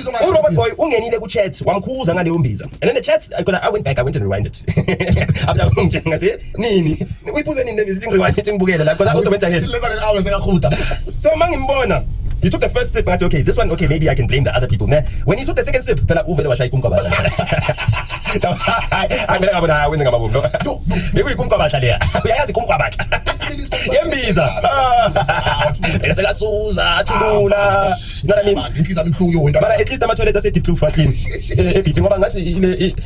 Robert Boy ungenile ku-chat wamkhuza ngaleyo mbiza, and then the chat, because I went back, I went and rewinded after ngathi nini uyiphuze nini levizi ngiriwinde ngibukele la, because I also went ahead less than an hour sekakhuda. So mangimbona he took the first sip, but okay, this one, okay, maybe I can blame the other people. When he took the second sip, phela uvele washaya ikumkabala. Angeke ngabona wenze ngamabombo. Maybe ikumkabala leya. Uyayazi ikumkabala. Yembiza. Esekasuza thulula. You know what I mean? But at least the toilet is deep proof at least.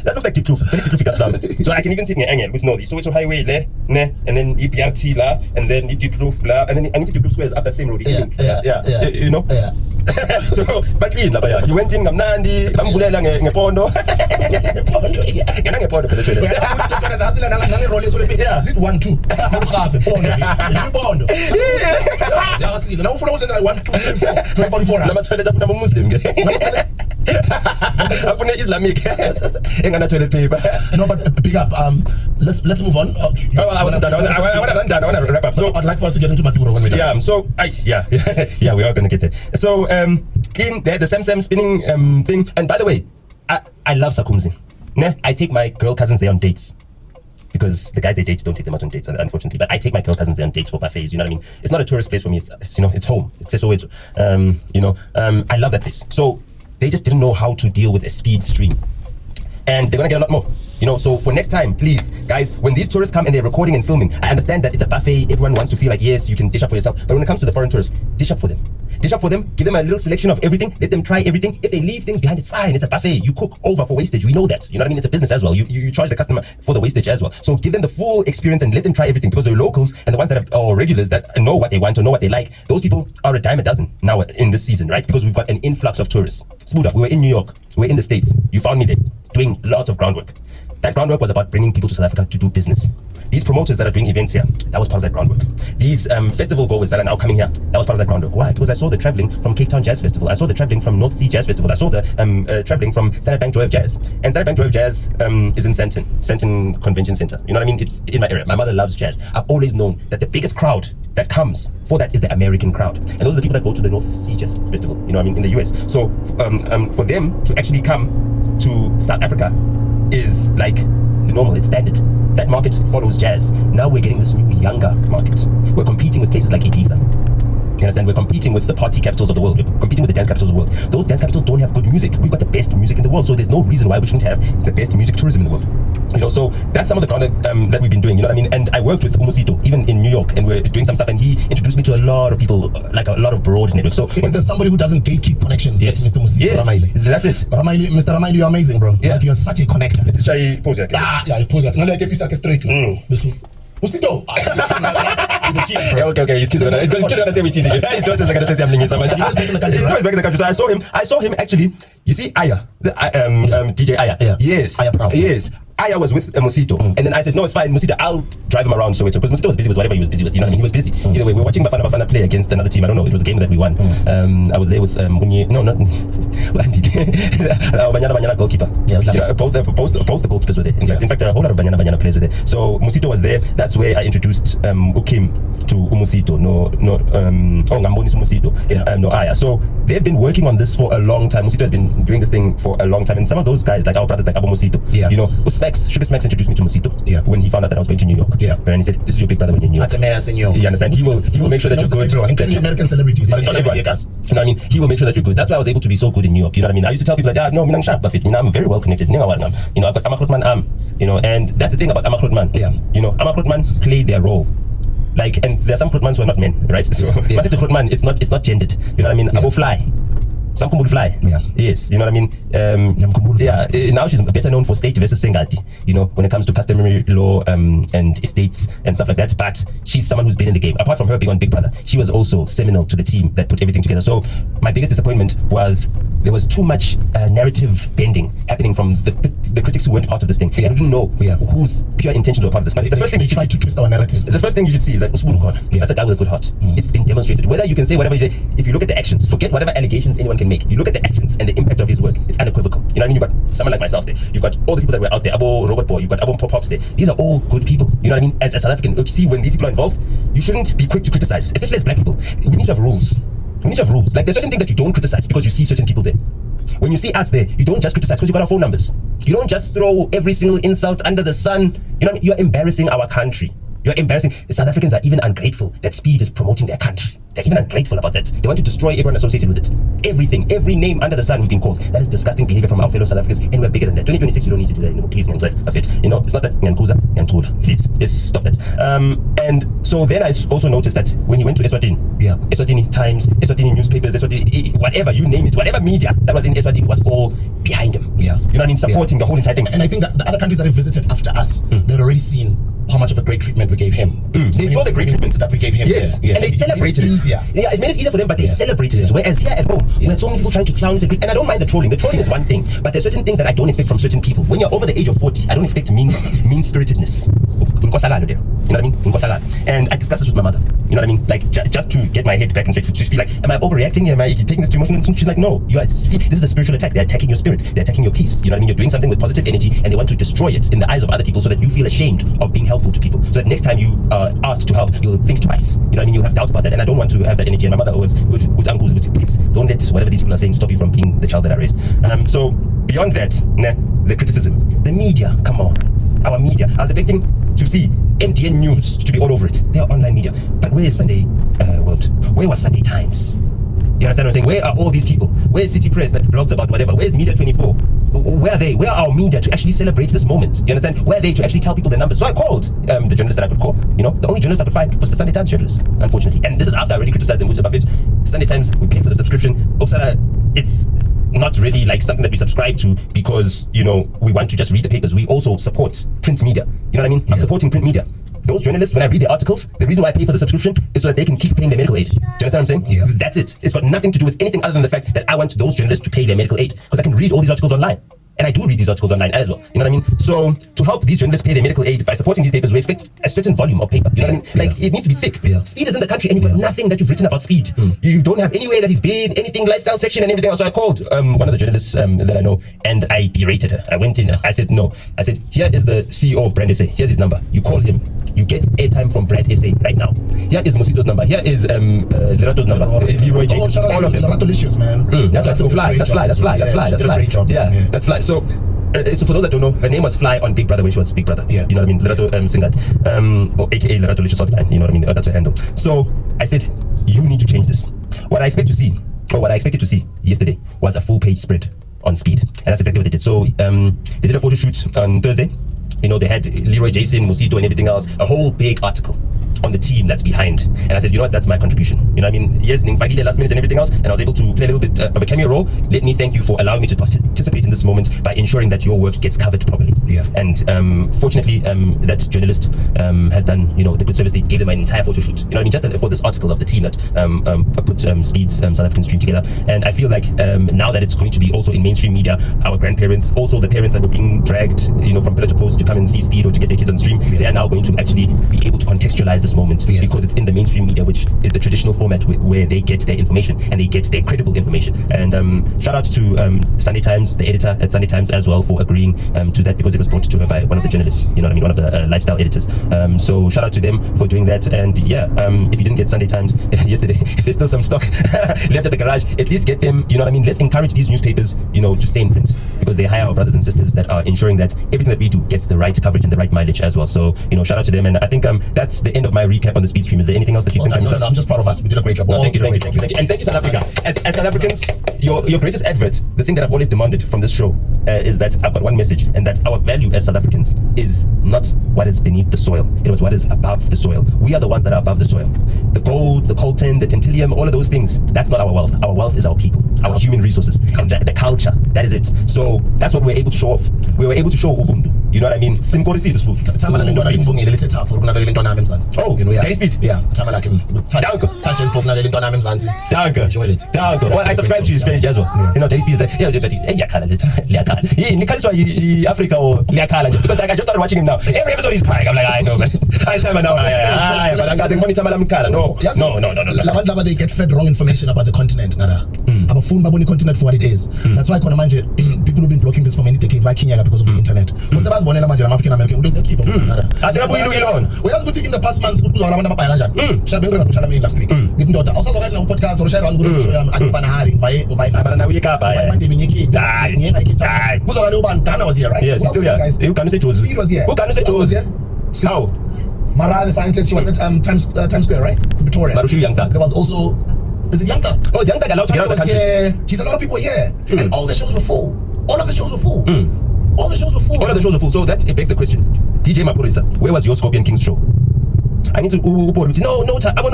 That looks like deep proof. Very deep proof gas. So I can even sit in angle with no. So it's a highway le, and then BRT la, and then deep proof la, and then I need deep proof squares up that same road. Yeah. You know? Yeah. So, but in Labaya, you went in Namnandi, Kambulela, Nepondo. Ngepondo for the trailer. Yeah. 1 2. Bondo. Now for 1 2 3 4 44. I'm a toilet of number Muslim. I'm an Islamic. Hang on a toilet paper. No, but pick up. Let's move on. I want to wrap up. So I'd like for us to get into Maduro when we're done. So we are gonna get there. So the Sam spinning thing. And by the way, I love Sakumzi. I take my girl cousins there on dates. Because the guys they date don't take them out on dates, unfortunately. But I take my girl cousins there on dates for buffets. You know what I mean? It's not a tourist place for me. It's it's home. It's just always, I love that place. So they just didn't know how to deal with a speed stream, and they're gonna get a lot more. So for next time, please, guys, when these tourists come and they're recording and filming, I understand that it's a buffet. Everyone wants to feel like, yes, you can dish up for yourself. But when it comes to the foreign tourists, dish up for them. Dish up for them. Give them a little selection of everything. Let them try everything. If they leave things behind, it's fine. It's a buffet. You cook over for wastage. We know that. You know what I mean? It's a business as well. You charge the customer for the wastage as well. So give them the full experience and let them try everything, because the locals and the ones that are regulars that know what they want or know what they like, those people are a dime a dozen now in this season, right? Because we've got an influx of tourists. Smooth up. We were in New York. We were in the States. You found me there doing lots of groundwork. That groundwork was about bringing people to South Africa to do business. These promoters that are doing events here, that was part of that groundwork. These festival goers that are now coming here, that was part of that groundwork. Why? Because I saw the traveling from Cape Town Jazz Festival. I saw the traveling from North Sea Jazz Festival. I saw the traveling from Standard Bank Joy of Jazz. And Standard Bank Joy of Jazz is in Sandton Convention Center. You know what I mean? It's in my area. My mother loves jazz. I've always known that the biggest crowd that comes for that is the American crowd. And those are the people that go to the North Sea Jazz Festival, you know what I mean, in the US. So for them to actually come to South Africa is like normal, it's standard. That market follows jazz. Now we're getting this new younger market. We're competing with places like Ibiza. You understand? We're competing with the party capitals of the world. We're competing with the dance capitals of the world. Those dance capitals don't have good music. We've got the best music in the world, so there's no reason why we shouldn't have the best music tourism in the world. So that's some of the ground that we've been doing, you know what I mean? And I worked with Umusito, even in New York, and we're doing some stuff, and he introduced me to a lot of people, like a lot of broad networks. So if there's somebody who doesn't gatekeep connections, yes, Mr. Umusito Ramaile. That's it. Mr. Ramaile, you're amazing, bro. Yeah. Like, you're such a connector. Let's try pose it. Yeah, pose it. No, like a straight. Usito. Okay. His kids are gonna say we're teasing. His daughters are gonna say something. He was back in the country. So I saw him actually. You see, Aya, DJ Aya. Yeah. Yes. Aya Brown. Yes. Aya was with Musito, and then I said, no, it's fine, Musito, I'll drive him around Soweto, because Musito was busy with whatever he was busy with, you know what I mean? He was busy. Either way, we were watching Bafana play against another team. I don't know, it was a game that we won. I was there with Munye, no, not Banyana goalkeeper. Yeah, both the goalkeepers were there. In fact, a whole lot of Banyana players were there. So Musito was there. That's where I introduced Ukim to Umusito, Ngamboni Umusito, no Aya. So they've been working on this for a long time. Musito has been doing this thing for a long time, and some of those guys, like our brothers, like Abo Musito, you know, Sugar Smacks introduced me to Musito when he found out that I was going to New York. And he said, this is your big brother when you're in New York. That's amazing. You understand? He will make sure that you're good. Including American celebrities, but not everyone. You know what I mean? He will make sure that you're good. That's why I was able to be so good in New York. You know what I mean? I used to tell people like, no, I'm very well connected. You know, I've got Amakrotman and that's the thing about Amakrotman. You know, Amakrotman played their role. Like, and there are some Krotmans who are not men, right? So Krotman, it's not gendered. You know what I mean? Abo fly. Some Kumbul fly. Yes, you know what I mean? Now she's better known for state versus Sengati, you know, when it comes to customary law and estates and stuff like that. But she's someone who's been in the game. Apart from her being on Big Brother, she was also seminal to the team that put everything together. So my biggest disappointment was there was too much narrative bending happening from the critics who weren't part of this thing. They didn't know whose pure intentions were part of this. But the first thing you try to twist our narrative. The first thing you should see is that Usbun Kona. That's a guy with a good heart. It's been demonstrated. Whether you can say whatever you say, if you look at the actions, forget whatever allegations anyone can make. You look at the actions and the impact of his work, it's unequivocal. You know what I mean? You've got someone like myself there. You've got all the people that were out there. Abo Robert Boy, you've got Abo Pops there. These are all good people. You know what I mean? As a South African, you see when these people are involved, you shouldn't be quick to criticize, especially as black people. We need to have rules. We need to have rules. Like, there's certain things that you don't criticize because you see certain people there. when you see us there, you don't just criticize because you got our phone numbers. You don't just throw every single insult under the sun. You know, you're embarrassing our country. You're embarrassing. The South Africans are even ungrateful that Speed is promoting their country. They're even ungrateful about that. They want to destroy everyone associated with it. Everything, every name under the sun we've been called. That is disgusting behavior from our fellow South Africans, and we're bigger than that. 2026, we don't need to do that anymore. Please, of it. You know, it's not that. Please, let's stop that. And so then I also noticed that when he went to Eswatini, Eswatini Times, Eswatini newspapers, Eswatini, whatever you name it, whatever media that was in Eswatini was all behind him. You know what I mean? Supporting the whole entire thing. And I think that the other countries that have visited after us, they'd already seen how much of a great treatment we gave him. They saw the great treatment that we gave him. Yes, and they celebrated it. Yeah, it made it easier for them, but they celebrated it. Whereas here at home, we had so many people trying to clown it, and I don't mind the trolling. The trolling is one thing, but there's certain things that I don't expect from certain people. When you're over the age of 40, I don't expect mean-spiritedness. You know what I mean? And I discussed this with my mother. You know what I mean? Like just to get my head back and straight, to just feel like, am I overreacting? Am I taking this too emotional? She's like, no. This is a spiritual attack. They're attacking your spirit. They're attacking your peace. You know what I mean? You're doing something with positive energy, and they want to destroy it in the eyes of other people, so that you feel ashamed of being helpful to people. So that next time you are asked to help, you'll think twice. You know what I mean? You'll have doubts about that, and I don't want to have that energy. And my mother always would uncles would please don't let whatever these people are saying stop you from being the child that I raised. So beyond that, the criticism, the media, come on, our media. I was expecting to see MTN News to be all over it. They are online media, but where is Sunday World? Where was Sunday Times? You understand what I'm saying? Where are all these people? Where is City Press that blogs about whatever? Where is Media 24? Where are they? Where are our media to actually celebrate this moment? You understand? Where are they to actually tell people the numbers? So I called the journalist that I could call. You know, the only journalist I could find was the Sunday Times journalist, unfortunately. And this is after I already criticized them about it. Sunday Times, we paid for the subscription. Oksala, it's not really like something that we subscribe to because, you know, we want to just read the papers. We also support print media. You know what I mean? I'm supporting print media. Those journalists, when I read their articles, the reason why I pay for the subscription is so that they can keep paying their medical aid. Do you understand what I'm saying? Yeah. That's it. It's got nothing to do with anything other than the fact that I want those journalists to pay their medical aid, because I can read all these articles online. And I do read these articles online as well. You know what I mean? So to help these journalists pay their medical aid by supporting these papers, we expect a certain volume of paper. You know what I mean? Like it needs to be thick. Speed is in the country, and you've got nothing that you've written about Speed. You don't have anywhere that he's been, anything lifestyle section and everything else. So I called one of the journalists that I know, and I berated her. I went in. I said no. I said, here is the CEO of Brand SA. Here's his number. You call him. You get airtime from Brand SA right now. Here is Mosito's number. Here is Lerato's number. Leroy Jason. All of them. Delicious, man. That's fly. That's fly. Yeah, that's fly. So for those that don't know, her name was Fly on Big Brother when she was Big Brother. Yeah. You know what I mean? Lerato Singat, or aka Lerato Licious Hotline. You know what I mean? That's her handle. So I said, you need to change this. What I expected to see yesterday was a full page spread on Speed, and that's exactly what they did. So they did a photo shoot on Thursday. You know, they had Leroy Jason, Mosito, and everything else. A whole big article on the team that's behind. And I said, you know what, that's my contribution. You know what I mean? Yes, Ningfagile last minute and everything else, and I was able to play a little bit of a cameo role. Let me thank you for allowing me to participate in this moment by ensuring that your work gets covered properly. Yeah. And fortunately, that journalist has done, you know, the good service. They gave them an entire photo shoot. You know what I mean? Just for this article of the team that put Speed's South African stream together. And I feel like now that it's going to be also in mainstream media, our grandparents, also the parents that were being dragged, you know, from pillar to post to come and see Speed or to get their kids on stream, they are now going to actually be able to contextualize this moment because it's in the mainstream media, which is the traditional format where they get their information and they get their credible information. And shout out to Sunday Times, the editor at Sunday Times as well, for agreeing to that, because it was brought to her by one of the journalists, you know what I mean, one of the lifestyle editors. So shout out to them for doing that. And yeah, if you didn't get Sunday Times yesterday, if there's still some stock left at the garage, at least get them. You know what I mean? Let's encourage these newspapers, you know, to stay in print, because they hire our brothers and sisters that are ensuring that everything that we do gets the right coverage and the right mileage as well. So, you know, shout out to them. And I think that's the end of my recap on the Speed stream. Is there anything else that you think? No, I'm just proud of us. We did a great job. No, thank you. And thank you, South Africa. As South Africans, your greatest advert, the thing that I've always demanded from this show is that I've got one message, and that our value as South Africans is not what is beneath the soil. It was what is above the soil. We are the ones that are above the soil. The gold, the coltan, the tantalum, all of those things, that's not our wealth. Our wealth is our people, our human resources, and the culture. That is it. So that's what we're able to show off. We were able to show Ubuntu. You know what I mean? Simkorisi the spoon. Oh, you know, yeah. Speed. Yeah. Well, I subscribe to his page as well. Yeah. You know, Speed is like, Africa or because like, I just started watching him now. Every episode he's crying. I'm like, I know, man. I tell him now. No. They get fed wrong information about the continent. I'm a phone baboni continent for what it is. That's why people have been blocking this for many decades. Why Kenya? Because of the internet. I'm African American. We just keep on. We have in the past month. Last week. with Nota. Awusazokwazi na podcast or share around ku show yami athi fana hari ngivaye Abana na uyekapa yeah. Manje nginyekile. Ngiyenga ikitha. Kuzokwazi ubani Ghana was here, right? Yes, he's still here. You can say Jozi. He was here. Who can say Jozi? How? Mara the scientist, she was at Times Square, right? In Victoria. Marushu Young Thug. There was also, is it Young Thug? Oh, Young Thug allowed to get out of the country. Yeah, she's a lot of people here, and all the shows were full. All of the shows were full. All the shows were full. All of the shows were full. So that it begs the question: DJ Mapurisa, where was your Scorpion Kings show? I need to no, Nota, no,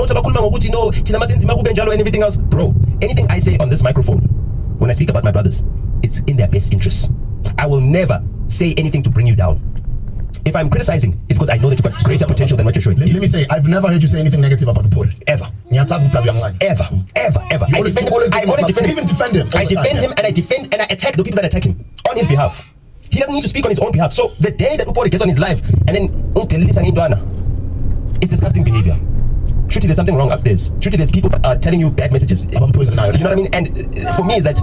and everything else. Bro, anything I say on this microphone, when I speak about my brothers, it's in their best interests. I will never say anything to bring you down. If I'm criticizing, it's because I know that you've got greater potential than what you're showing. Let me say, I've never heard you say anything negative about the poor. Ever. Ever. I defend him. I defend him and I attack the people that attack him on his behalf. He doesn't need to speak on his own behalf. So the day that Upori gets on his live and then it's disgusting behavior. Shruti, there's something wrong upstairs. Shruti, there's people that are telling you bad messages. You know what I mean? And for me, is that